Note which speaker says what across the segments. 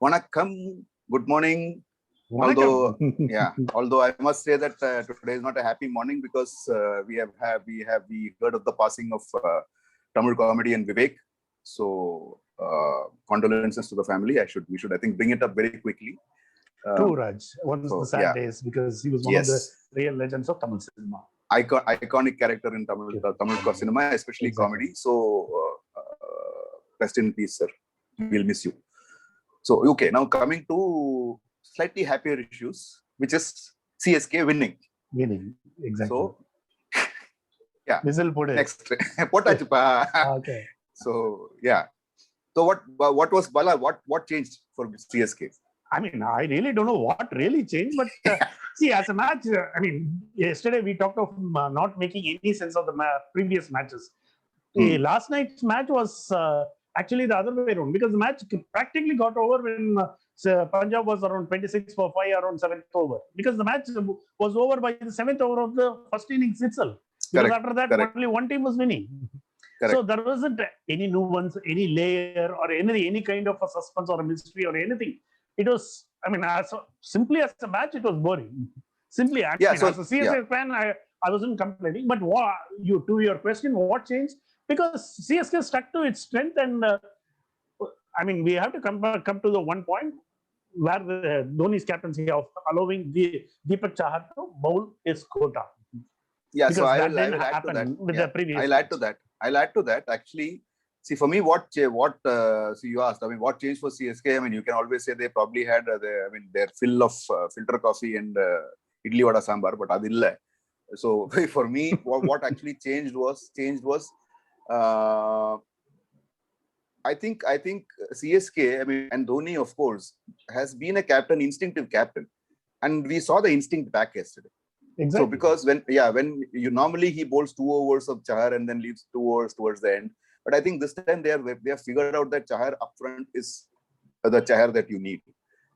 Speaker 1: Vanakkam, good morning. Although I must say that today is not a happy morning because we heard of the passing of Tamil comedian Vivek. So condolences to the family. We should I think bring it up very quickly.
Speaker 2: True, Raj. One of the sad days because he was one of the real legends of Tamil cinema.
Speaker 1: Iconic character in Tamil cinema, especially comedy. So rest in peace, sir. We'll miss you. So, okay, now coming to slightly happier issues, which is CSK winning.
Speaker 2: Exactly.
Speaker 1: So, yeah.
Speaker 2: Whistle put it.
Speaker 1: Next.
Speaker 2: Okay.
Speaker 1: So, yeah. So, what was Bala? What changed for CSK?
Speaker 2: I mean, I really don't know what really changed, but see, as a match, yesterday we talked of not making any sense of the previous matches. Last night's match was actually the other way around because the match practically got over when Punjab was around 26 for 5 around 7th over because the match was over by the 7th over of the first innings itself. Because after that, only one team was winning. Correct. So there wasn't any nuance, any layer, or any kind of a suspense or a mystery or anything. It was, simply as a match, it was boring. Simply, as a CSK fan, I wasn't complaining. But to your question, what changed? Because CSK stuck to its strength, and we have to come to the one point where the Dhoni's captaincy of allowing Deepak Chahar to bowl his quota.
Speaker 1: Yeah, because so I will add to that.
Speaker 2: With the previous
Speaker 1: I'll add to that. Actually, see, for me, so you asked, what changed for CSK? You can always say they probably had their fill of filter coffee and idli vada sambar, but adilla. So for me, what actually changed was I think CSK, and Dhoni, of course, has been a captain, instinctive captain, and we saw the instinct back yesterday.
Speaker 2: Exactly.
Speaker 1: So because when you normally he bowls 2 overs of Chahar and then leaves 2 overs towards the end, but I think this time they have figured out that Chahar up front is the Chahar that you need.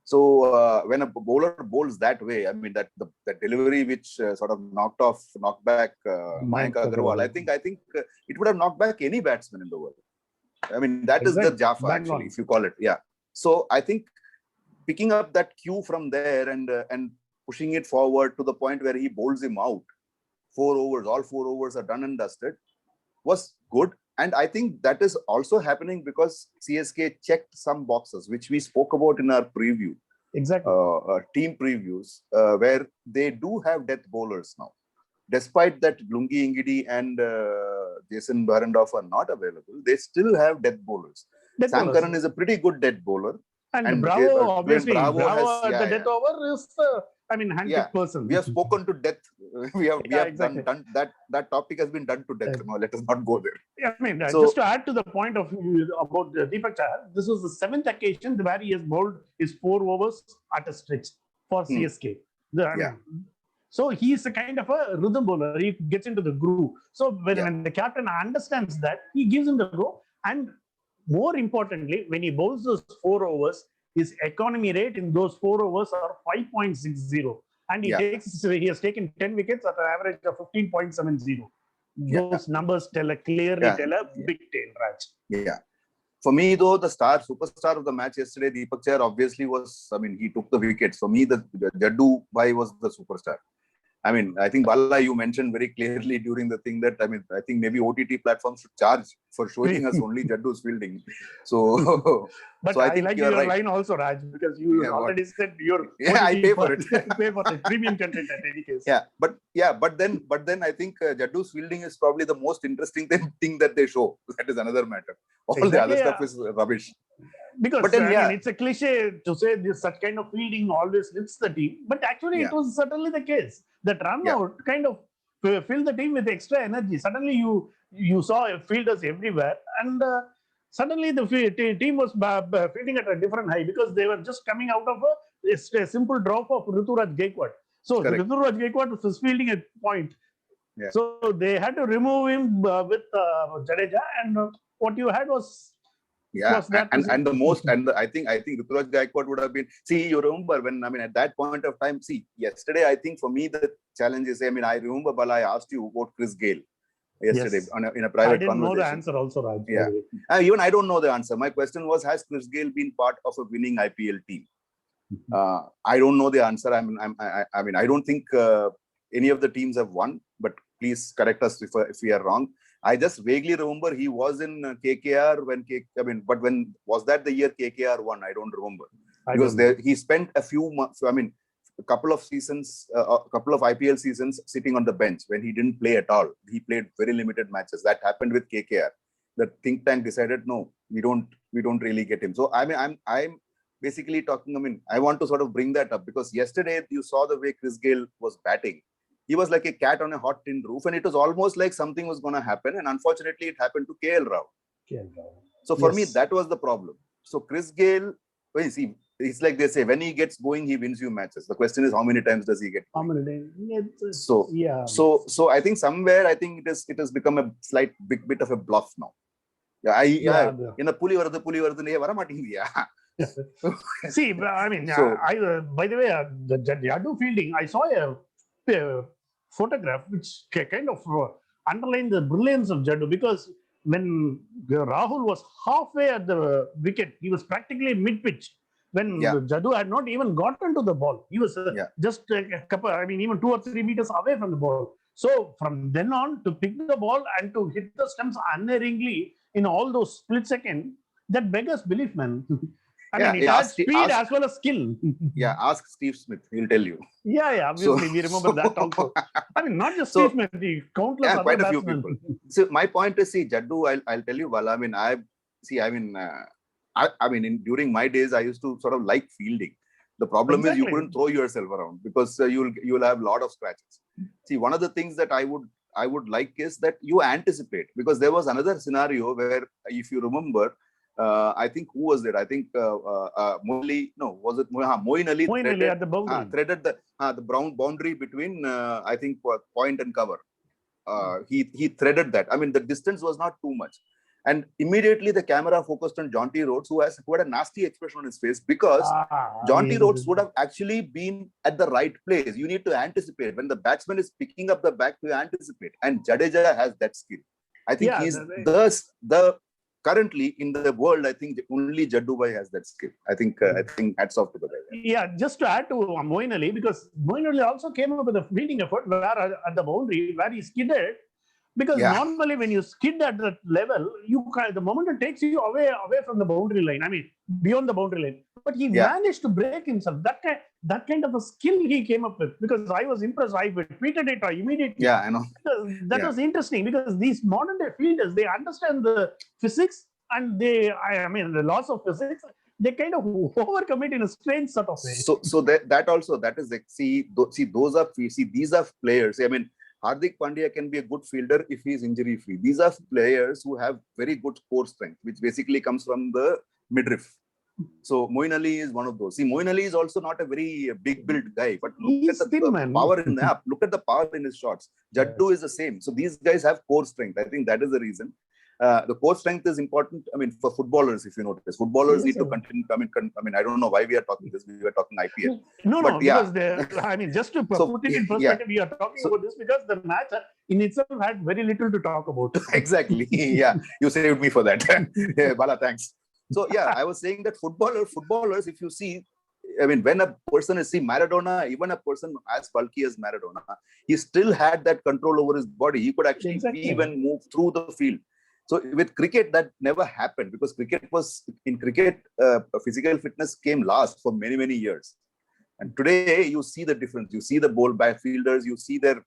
Speaker 1: So when a bowler bowls that way, that the delivery which sort of knocked back Mayank Agarwal, I think it would have knocked back any batsman in the world. That is the Jaffa actually, if you call it. Yeah. So I think picking up that cue from there and pushing it forward to the point where he bowls him out, 4 overs, all 4 overs are done and dusted, was good. And I think that is also happening because CSK checked some boxes, which we spoke about in our preview.
Speaker 2: Exactly.
Speaker 1: Team previews, where they do have death bowlers now. Despite that Lungi Ngidi and Jason Behrendorff are not available, they still have death bowlers. Sam Curran is a pretty good death bowler.
Speaker 2: And Bravo, obviously, Bravo at the death over is handpicked person.
Speaker 1: We have spoken to death. We have done that topic has been done to death. Let us not go there.
Speaker 2: Yeah, just to add to the point of about Deepak Chahar, this was the 7th occasion where he has bowled his 4 overs at a stretch for CSK. So he is a kind of a rhythm bowler. He gets into the groove. So when the captain understands that, he gives him the go. And more importantly, when he bowls those 4 overs, his economy rate in those 4 overs are 5.60. And he has taken 10 wickets at an average of 15.70. Those numbers clearly tell a big tale, Raj.
Speaker 1: Yeah. For me, though, the superstar of the match yesterday, Deepak Chahar, obviously was, he took the wickets. For me, the Jaddu Bhai was the superstar. I think Bala, you mentioned very clearly during the thing that I think maybe OTT platforms should charge for showing us only Jaddu's fielding. So,
Speaker 2: but I think like your line also, Raj, because you already said your
Speaker 1: I pay for it.
Speaker 2: Pay for the premium content in any case.
Speaker 1: But then I think Jaddu's fielding is probably the most interesting thing that they show. That is another matter. All the other stuff is rubbish.
Speaker 2: Because it's a cliche to say such kind of fielding always lifts the team, but actually it was certainly the case. That run out kind of filled the team with extra energy. Suddenly you saw fielders everywhere, and suddenly the team was fielding at a different high because they were just coming out of a simple drop of Ruturaj Gaikwad. So Ruturaj Gaikwad was fielding at point. Yeah. So they had to remove him with Jadeja, and what you had was.
Speaker 1: Yeah, and I think Ruturaj Gaikwad would have been. See, you remember when at that point of time. See, yesterday I think for me the challenge is. I remember Bala, I asked you about Chris Gayle. yesterday
Speaker 2: Yes.
Speaker 1: in a
Speaker 2: I
Speaker 1: private
Speaker 2: didn't know the
Speaker 1: conversation.
Speaker 2: answer also, Raj. by
Speaker 1: Yeah.
Speaker 2: the way.
Speaker 1: Even I don't know the answer. My question was, has Chris Gayle been part of a winning IPL team? I don't know the answer. I mean, I don't think any of the teams have won, but please correct us if we are wrong. I just vaguely remember he was in KKR but when was that the year KKR won? I don't remember. Because he spent a few months, a couple of seasons, a couple of IPL seasons sitting on the bench when he didn't play at all. He played very limited matches. That happened with KKR. The think tank decided, no, we don't really get him. So I'm basically talking, I want to sort of bring that up because yesterday you saw the way Chris Gayle was batting. He was like a cat on a hot tin roof, and it was almost like something was going to happen. And unfortunately, it happened to KL Rao. So for me, that was the problem. So Chris Gayle, well, you see, it's like they say, when he gets going, he wins you matches. The question is, how many times does he get going?
Speaker 2: How many times?
Speaker 1: So I think somewhere, I think it has become a slight bit of a bluff now. In a puli varadu vara matingdiya.
Speaker 2: See, I mean, by the way, the Jaddu fielding, I saw a photograph which kind of underlined the brilliance of Jaddu, because when Rahul was halfway at the wicket, he was practically mid-pitch. When Jaddu had not even gotten to the ball, he was just a couple, even 2 or 3 meters away from the ball. So from then on, to pick the ball and to hit the stumps unerringly in all those split seconds, that beggars belief, man. It has speed as well as skill.
Speaker 1: Ask Steve Smith. He'll tell you.
Speaker 2: Obviously, we remember that also. Not just Steve Smith, countless other
Speaker 1: quite a few
Speaker 2: batsmen.
Speaker 1: people. So my point is, see, Jaddu, I'll tell you, Vala, during my days, I used to sort of like fielding. The problem is you couldn't throw yourself around because you'll have a lot of scratches. See, one of the things that I would like is that you anticipate, because there was another scenario where, if you remember, I think who was there? I think Moeen Ali
Speaker 2: threaded at the boundary.
Speaker 1: Threaded the brown boundary between I think point and cover. He threaded that. The distance was not too much, and immediately the camera focused on Jonty Rhodes, who had a nasty expression on his face, because Jonty Rhodes would have actually been at the right place. You need to anticipate when the batsman is picking up the bat. To anticipate, and Jadeja has that skill. I think he's the currently in the world, I think only Jaddu Bhai has that skill. I think hats off to the guy.
Speaker 2: Just to add to Moeen Ali, because Moeen Ali also came up with a fielding effort where at the boundary where he skidded. Because normally when you skid at that level, the momentum takes you away from the boundary line. Beyond the boundary line. But he managed to break himself. That kind of a skill he came up with. Because I was impressed. I tweeted it immediately.
Speaker 1: Yeah, I know.
Speaker 2: That was interesting, because these modern day fielders, they understand the physics and the laws of physics. They kind of overcome it in a strange sort of way.
Speaker 1: So that is like, these are players. Hardik Pandya can be a good fielder if he is injury free. These are players who have very good core strength, which basically comes from the midriff. So Moeen Ali is one of those. See, Moeen Ali is also not a very big built guy, but look at the power in the app. Look at the power in his shots. Jaddu is the same. So these guys have core strength. I think that is the reason. The core strength is important. For footballers, if you notice, footballers need to continue. I don't know why we are talking this. We were talking IPL.
Speaker 2: Because just to put it in perspective, we are talking about this because the match in itself had very little to talk about.
Speaker 1: Exactly. You saved me for that. Bala, thanks. So I was saying that footballers, if you see, when a person is Maradona, even a person as bulky as Maradona, he still had that control over his body. He could actually even move through the field. So with cricket, that never happened, because physical fitness came last for many, many years. And today you see the difference. You see the ball back fielders. You see their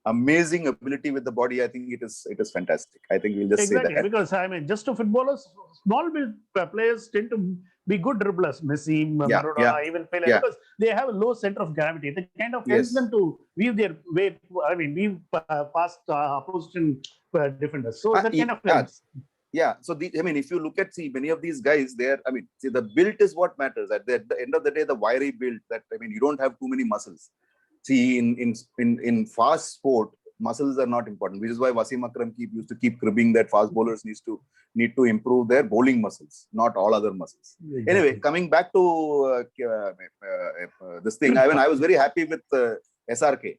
Speaker 1: amazing ability with the body. I think it is fantastic. I think we'll just say that.
Speaker 2: Because just to footballers, small players tend to be good dribblers. Messi, Maradona, even Pele, because they have a low center of gravity. They kind of helps them to weave their way. Weave past opposition defenders. So that kind of helps.
Speaker 1: So if you look at many of these guys, the build is what matters. At the end of the day, the wiry build. You don't have too many muscles. See, in fast sport, muscles are not important, which is why Wasim Akram used to keep cribbing that fast bowlers need to improve their bowling muscles, not all other muscles. Exactly. Anyway, coming back to this thing, I was very happy with SRK.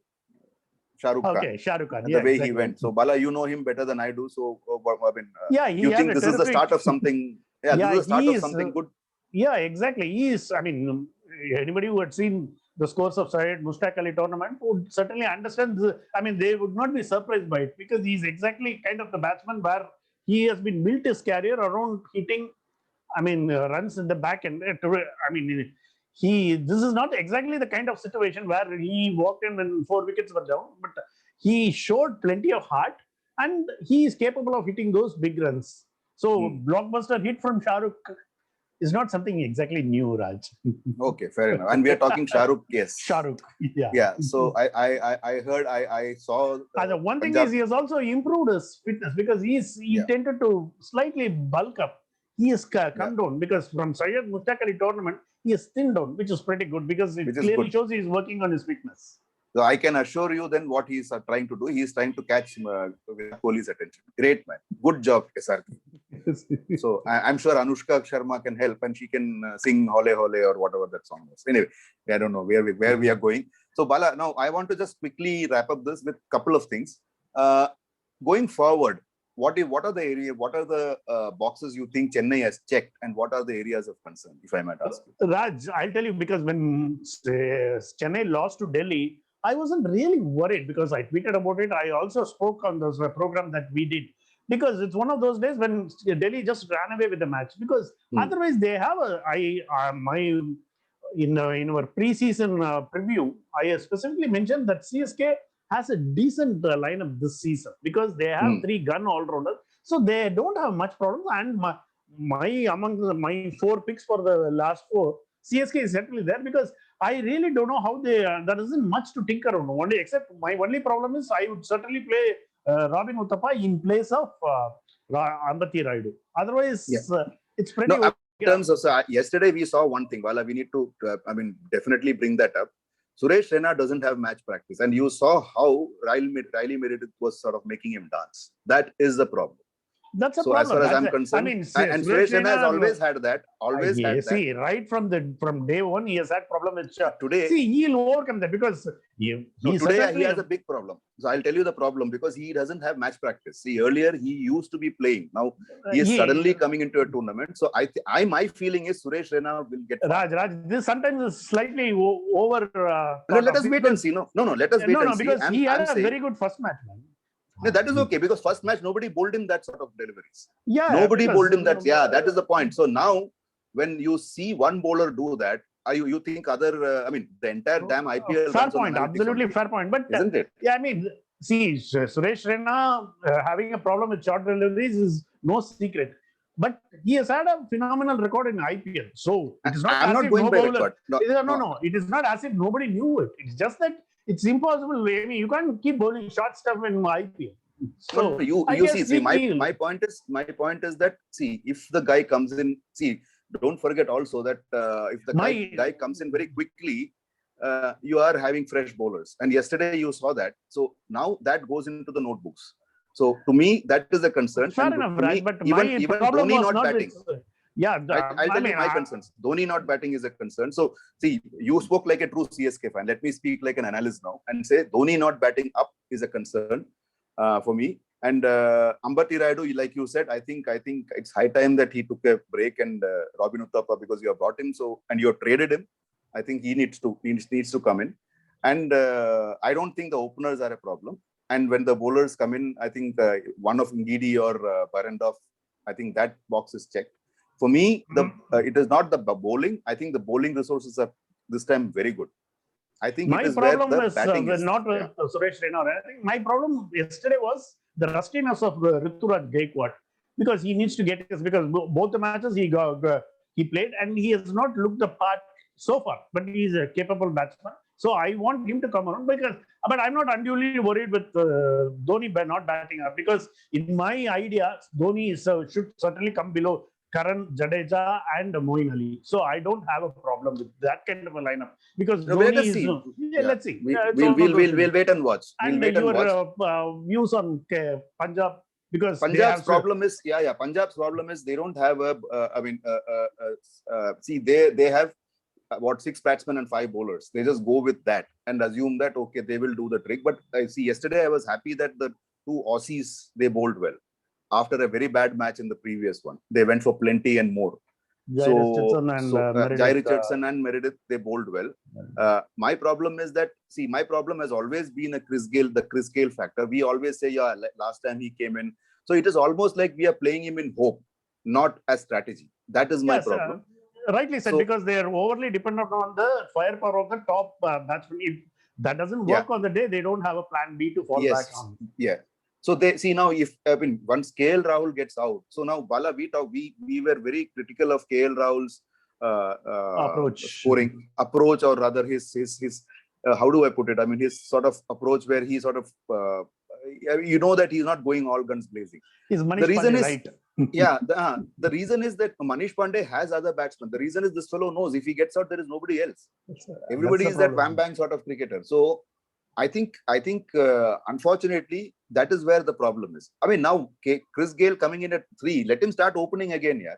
Speaker 1: Shah Rukh Khan.
Speaker 2: Okay, Shah Rukh Khan.
Speaker 1: And
Speaker 2: Yeah,
Speaker 1: the way
Speaker 2: exactly.
Speaker 1: he went. So Bala, you know him better than I do. So I mean,
Speaker 2: Yeah, he
Speaker 1: you
Speaker 2: has
Speaker 1: think
Speaker 2: a
Speaker 1: this is the start of something? Yeah,
Speaker 2: Yeah,
Speaker 1: this is the start
Speaker 2: he
Speaker 1: of
Speaker 2: is.
Speaker 1: something good.
Speaker 2: Yeah, exactly. He is. I mean, anybody who had seen the scores of Syed Mushtaq Ali tournament would certainly understand. I mean, they would not be surprised by it because he's exactly kind of the batsman where he has been built his career around hitting. I mean, runs in the back end. I mean, this is not exactly the kind of situation where he walked in and 4 wickets were down, but he showed plenty of heart and he is capable of hitting those big runs. So, blockbuster hit from Shah Rukh is not something exactly new, Raj.
Speaker 1: Okay, fair enough. And we are talking Shah Rukh, yes.
Speaker 2: Shah Rukh, yeah.
Speaker 1: Yeah. So I heard, I saw.
Speaker 2: The one thing
Speaker 1: Punjab.
Speaker 2: is he has also improved his fitness because he tended to slightly bulk up. He has come down because from Syed Mushtaq Ali tournament, he has thinned down, which is pretty good because it clearly shows he is working on his fitness.
Speaker 1: So I can assure you then what he's trying to do. He's trying to catch Virat Kohli's attention. Great, man. Good job, SRK. So I'm sure Anushka Sharma can help and she can sing Hole Hole or whatever that song was. Anyway, I don't know where we are going. So Bala, now I want to just quickly wrap up this with a couple of things. Going forward, what are the boxes you think Chennai has checked and what are the areas of concern, if I might ask you?
Speaker 2: Raj, I'll tell you because when Chennai lost to Delhi, I wasn't really worried because I tweeted about it. I also spoke on this program that we did because it's one of those days when Delhi just ran away with the match because otherwise they have in our preseason preview, I specifically mentioned that CSK has a decent lineup this season because they have 3 gun all-rounders. So they don't have much problem. And among my 4 picks for the last 4, CSK is certainly there because I really don't know how there isn't much to tinker on. Except my only problem is I would certainly play Robin Uthappa in place of Ambati Rayudu. Otherwise, it's pretty.
Speaker 1: No, in terms of yesterday we saw one thing. Wala, we need to definitely bring that up. Suresh Raina doesn't have match practice, and you saw how Riley Meredith was sort of making him dance. That is the problem.
Speaker 2: That's a
Speaker 1: so
Speaker 2: problem.
Speaker 1: As far as I'm concerned, and Suresh Raina has always had that.
Speaker 2: See, right from day one, he has had problem with
Speaker 1: today.
Speaker 2: See, he'll overcome that because
Speaker 1: today he has a big problem. So I'll tell you the problem because he doesn't have match practice. See, earlier he used to be playing. Now he is suddenly coming into a tournament. So my feeling is Suresh Raina will get.
Speaker 2: Raj, this sometimes is slightly over.
Speaker 1: Let us wait and see. No. Let us wait and see.
Speaker 2: Because he had a very good first match, man.
Speaker 1: No, that is okay because first match nobody bowled him that sort of deliveries.
Speaker 2: Yeah,
Speaker 1: nobody bowled him that. Yeah, that is the point. So now, when you see one bowler do that, you think other? The entire damn IPL.
Speaker 2: Fair point. Absolutely fair point. But
Speaker 1: isn't it?
Speaker 2: Yeah, see, Suresh Raina having a problem with short deliveries is no secret. But he has had a phenomenal record in IPL. So it is not.
Speaker 1: I'm not going by record.
Speaker 2: No. It is not as if nobody knew it. It's just that. It's impossible. You can't keep bowling short stuff in IPL.
Speaker 1: So you see, my point is that if the guy comes in, don't forget also that if the guy comes in very quickly, you are having fresh bowlers. And yesterday you saw that. So now that goes into the notebooks. So to me, that is a concern.
Speaker 2: Fair enough, Raj. But
Speaker 1: even
Speaker 2: problem
Speaker 1: Dhoni
Speaker 2: was
Speaker 1: not batting. I'll tell you my concerns. Dhoni not batting is a concern. So, see, you spoke like a true CSK fan. Let me speak like an analyst now and say Dhoni not batting up is a concern for me. And Ambati Rayudu, like you said, I think it's high time that he took a break and Robin Uthappa because you have brought him and you have traded him. I think he needs to come in. And I don't think the openers are a problem. And when the bowlers come in, I think one of Ngidi or Barendorf, I think that box is checked. For me, it is not the bowling. I think the bowling resources are this time very good. I think
Speaker 2: my problem is not with Suresh Raina. I think my problem yesterday was the rustiness of Rituraj Gaikwad because he needs to get because both the matches he played and he has not looked the part so far. But he is a capable batsman. So I want him to come around but I'm not unduly worried with Dhoni by not batting up because in my idea, Dhoni should certainly come below Karan, Jadeja and Moeen Ali. So I don't have a problem with that kind of a lineup because
Speaker 1: let's see.
Speaker 2: Let's see.
Speaker 1: We'll wait and watch.
Speaker 2: And your views on Punjab because
Speaker 1: Punjab's problem is Punjab's problem is they don't have they have what 6 batsmen and 5 bowlers. They just go with that and assume that okay, they will do the trick. But I see yesterday I was happy that the 2 Aussies, they bowled well after a very bad match in the previous one. They went for plenty and more.
Speaker 2: Jai Richardson and Meredith,
Speaker 1: Jai Richardson and Meredith, they bowled well. My problem is that, see, my problem has always been the Chris Gayle factor. We always say, yeah, last time he came in. So it is almost like we are playing him in hope, not as strategy. That is my problem.
Speaker 2: Rightly said, because they are overly dependent on the firepower of the top batsman. If that doesn't work on the day, they don't have a plan B to fall back on.
Speaker 1: Yeah. So they see now, if once KL Rahul gets out, so now Bala, we were very critical of KL Rahul's scoring approach, or rather his how do I put it? I mean, his sort of approach where he sort of you know that he's not going all guns blazing.
Speaker 2: The reason is right.
Speaker 1: The reason is that Manish Pandey has other batsmen. The reason is this fellow knows if he gets out, there is nobody else. Everybody is that wham bang sort of cricketer. So I think unfortunately that is where the problem is. I mean, now Chris Gayle coming in at 3, let him start opening again. Yeah.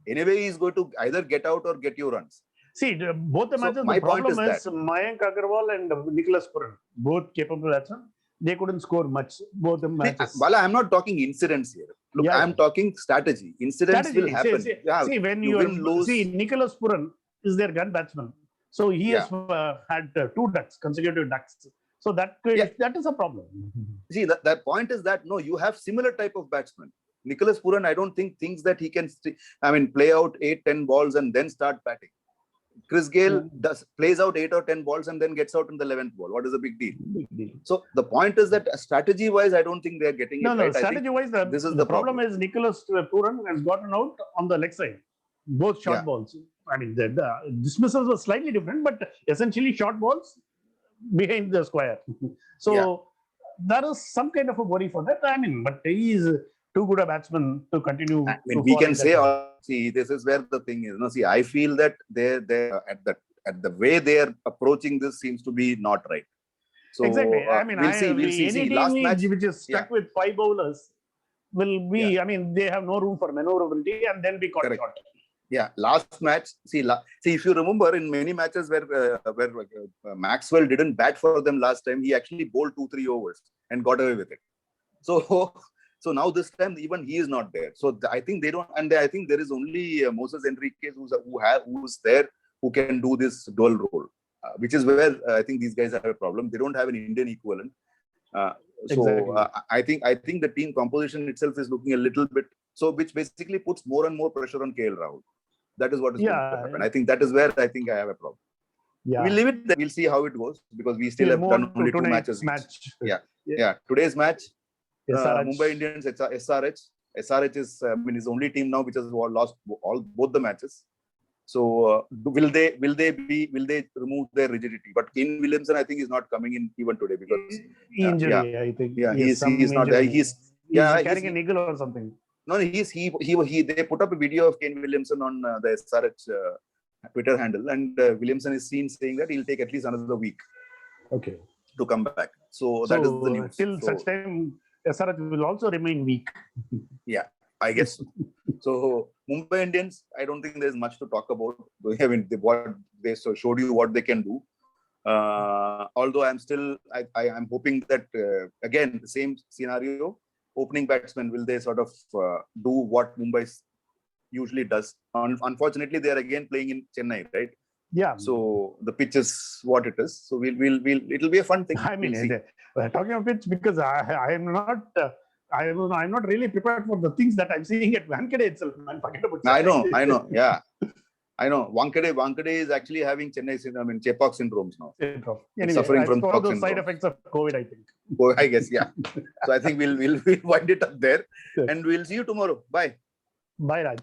Speaker 1: Anyway, he's going to either get out or get you runs.
Speaker 2: See, both the matches, the problem is Mayank Agarwal and Nicholas Pooran, both capable batsmen. They couldn't score much, both the matches.
Speaker 1: Bala, I'm not talking incidents here. Look, I'm talking strategy. Incidents will happen.
Speaker 2: See, when you see, Nicholas Pooran is their gun batsman. So he has had 2 consecutive ducks. So that is a problem.
Speaker 1: See, that point is that, no, you have similar type of batsman. Nicholas Pooran, I don't think thinks that he can, play out 8-10 balls and then start batting. Chris Gayle plays out 8 or 10 balls and then gets out in the 11th ball. What is the big deal? So the point is that strategy-wise, I don't think they are getting it right.
Speaker 2: No, strategy-wise, the problem is Nicholas Pooran has gotten out on the leg side. Both short balls. I mean, the dismissals were slightly different, but essentially short balls behind the square. So there is some kind of a worry for that. I mean, but he is too good a batsman to continue.
Speaker 1: I mean, we can say, see, this is where the thing is. No, see, I feel that they're at the way they are approaching this seems to be not right. So
Speaker 2: exactly. I mean, we'll see. Any team which is stuck with 5 bowlers will be. I mean, they have no room for maneuverability and then be caught short.
Speaker 1: Yeah, last match. See, if you remember, in many matches where Maxwell didn't bat for them last time, he actually bowled 2-3 overs and got away with it. So now this time even he is not there. So I think they don't, and I think there is only Moses Enriquez who's there who can do this dual role, which is where I think these guys have a problem. They don't have an Indian equivalent. I think the team composition itself is looking a little bit which basically puts more and more pressure on KL Rahul. That is what is going to happen. I think that is where I think I have a problem. Yeah. We'll leave it there. We'll see how it goes because we still have done only 2 matches. Today's match. Mumbai Indians, SRH. SRH is his only team now which has lost both the matches. So will they remove their rigidity? But Kane Williamson, I think, is not coming in even today because
Speaker 2: injury. I think.
Speaker 1: Yeah, he's not there. He's
Speaker 2: carrying an eagle or something.
Speaker 1: No, they put up a video of Kane Williamson on the SRH Twitter handle, and Williamson is seen saying that he'll take at least another week. To come back. So that is the news.
Speaker 2: Till such time, SRH will also remain weak.
Speaker 1: Yeah, I guess so. So Mumbai Indians, I don't think there's much to talk about. I mean, they showed you what they can do. Although I'm hoping that again the same scenario. Opening batsmen, will they sort of do what Mumbai usually does? Unfortunately, they are again playing in Chennai, right?
Speaker 2: Yeah.
Speaker 1: So the pitch is what it is. So it'll be a fun thing.
Speaker 2: I mean, talking of pitch, because I'm not really prepared for the things that I'm seeing at Wankhede itself. Man,
Speaker 1: I know. Yeah. I know. Wankhede is actually having Chepauk syndromes now.
Speaker 2: Anyway,
Speaker 1: suffering from
Speaker 2: all those side effects of COVID, I think.
Speaker 1: I guess, yeah. So I think we'll wind it up there, and we'll see you tomorrow. Bye.
Speaker 2: Bye, Raj.